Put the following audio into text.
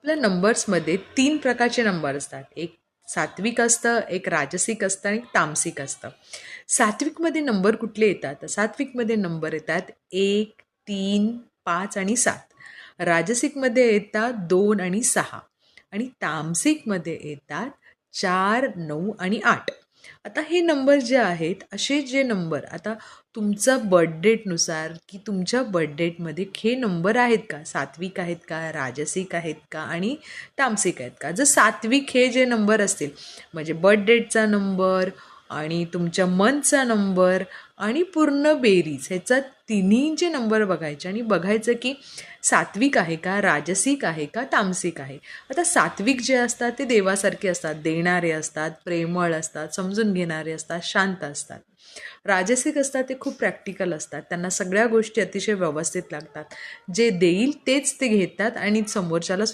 आपल्या नंबर्समध्ये 3 प्रकारचे नंबर असतात. एक सात्विक असतं, एक राजसिक असतं आणि एक तामसिक असतं. सात्विकमध्ये नंबर कुठले येतात? तर सात्विकमध्ये नंबर येतात 1, 3, 5 आणि 7. राजसिकमध्ये येतात 2 आणि 6 आणि तामसिकमध्ये येतात 4, 9 आणि 8. आता हे नंबर जे आहेत, असे जे नंबर आता तुमचा बर्थडेटनुसार की तुमच्या बर्थडेटमध्ये हे नंबर आहेत का? सात्विक आहेत का? राजसिक आहेत का? आणि तामसिक आहेत का? जर सात्विक हे जे नंबर असतील म्हणजे बर्थडेटचा नंबर आणि तुमच्या मंथचा नंबर आणि पूर्ण बेरीज ह्याचा तिन्ही जे नंबर बघायचे आणि बघायचं की सात्विक आहे का, राजसिक आहे का, तामसिक आहे. आता सात्विक जे असतात ते देवासारखे असतात, देणारे असतात, प्रेमळ असतात, समजून घेणारे असतात, शांत असतात. राजसिक असतात ते खूप प्रॅक्टिकल असतात, त्यांना सगळ्या गोष्टी अतिशय व्यवस्थित लागतात. जे देईल तेच ते घेतात आणि समोरच्याला सुद्धा